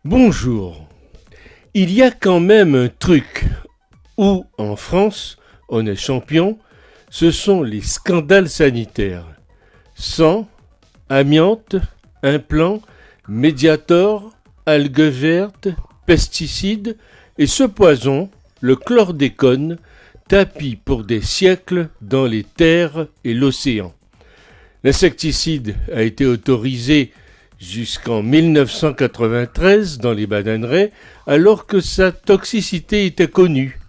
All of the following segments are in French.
Bonjour. Il y a quand même un truc où, en France, on est champion, ce sont les scandales sanitaires. Sang, amiante, implants, Mediator, algues vertes, pesticides et ce poison, le chlordécone, tapis pour des siècles dans les terres et l'océan. L'insecticide a été autorisé jusqu'en 1993 dans les bananeraies, alors que sa toxicité était connue.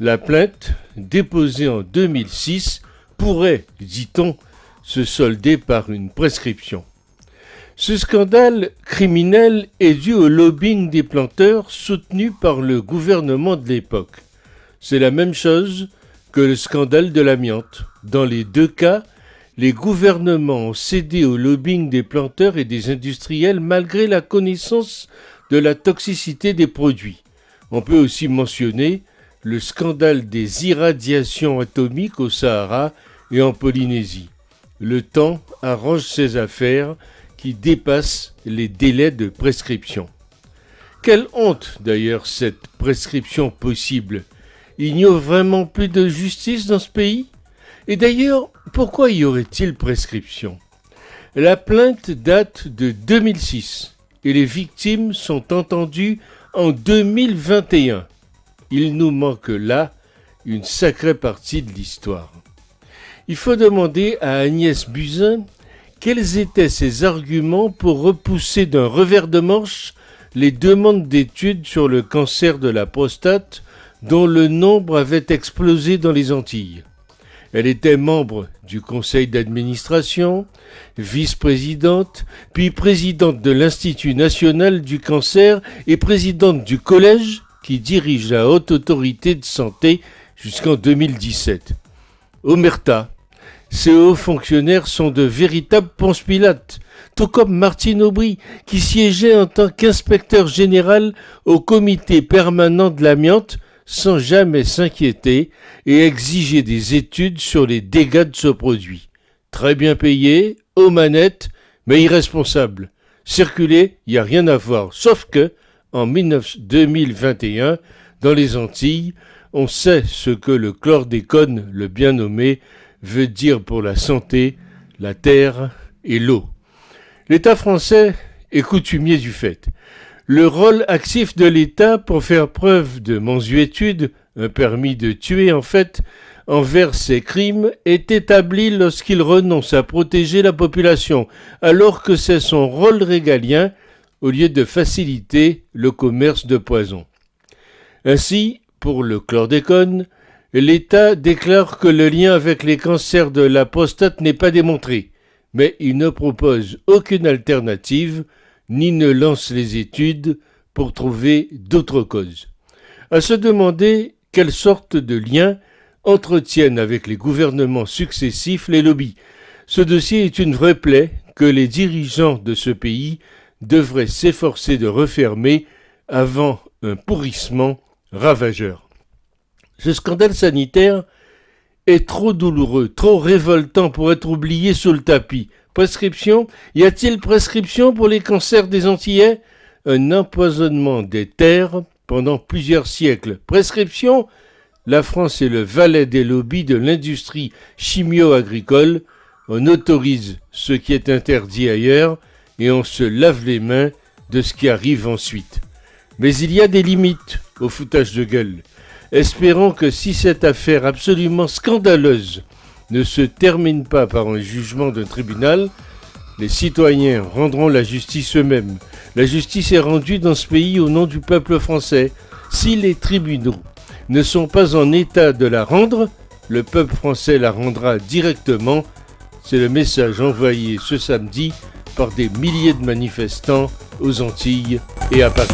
La plainte, déposée en 2006, pourrait, dit-on, se solder par une prescription. Ce scandale criminel est dû au lobbying des planteurs soutenu par le gouvernement de l'époque. C'est la même chose que le scandale de l'amiante. Dans les deux cas, les gouvernements ont cédé au lobbying des planteurs et des industriels malgré la connaissance de la toxicité des produits. On peut aussi mentionner le scandale des irradiations atomiques au Sahara et en Polynésie. Le temps arrange ses affaires qui dépassent les délais de prescription. Quelle honte d'ailleurs cette prescription possible. Il n'y a vraiment plus de justice dans ce pays ? Et d'ailleurs, pourquoi y aurait-il prescription ? La plainte date de 2006 et les victimes sont entendues en 2021. Il nous manque là une sacrée partie de l'histoire. Il faut demander à Agnès Buzyn quels étaient ses arguments pour repousser d'un revers de manche les demandes d'études sur le cancer de la prostate dont le nombre avait explosé dans les Antilles. Elle était membre du conseil d'administration, vice-présidente, puis présidente de l'Institut national du cancer et présidente du collège qui dirige la haute autorité de santé jusqu'en 2017. Omerta, ces hauts fonctionnaires sont de véritables Ponce-Pilate, tout comme Martine Aubry, qui siégeait en tant qu'inspecteur général au comité permanent de l'amiante, sans jamais s'inquiéter et exiger des études sur les dégâts de ce produit. Très bien payé, aux manettes, mais irresponsable. Circuler, il n'y a rien à voir, sauf que, en 2021, dans les Antilles, on sait ce que le chlordécone, le bien nommé, veut dire pour la santé, la terre et l'eau. L'État français est coutumier du fait. Le rôle actif de l'État pour faire preuve de mansuétude, un permis de tuer en fait, envers ces crimes est établi lorsqu'il renonce à protéger la population, alors que c'est son rôle régalien au lieu de faciliter le commerce de poison. Ainsi, pour le chlordécone, l'État déclare que le lien avec les cancers de la prostate n'est pas démontré, mais il ne propose aucune alternative ni ne lance les études pour trouver d'autres causes. À se demander quelle sorte de lien entretiennent avec les gouvernements successifs les lobbies. Ce dossier est une vraie plaie que les dirigeants de ce pays devraient s'efforcer de refermer avant un pourrissement ravageur. Ce scandale sanitaire est trop douloureux, trop révoltant pour être oublié sous le tapis. Prescription ? Y a-t-il prescription pour les cancers des Antillais ? Un empoisonnement des terres pendant plusieurs siècles. Prescription ? La France est le valet des lobbies de l'industrie chimio-agricole. On autorise ce qui est interdit ailleurs et on se lave les mains de ce qui arrive ensuite. Mais il y a des limites au foutage de gueule. Espérons que si cette affaire absolument scandaleuse ne se termine pas par un jugement d'un tribunal, les citoyens rendront la justice eux-mêmes. La justice est rendue dans ce pays au nom du peuple français. Si les tribunaux ne sont pas en état de la rendre, le peuple français la rendra directement. C'est le message envoyé ce samedi par des milliers de manifestants aux Antilles et à Paris.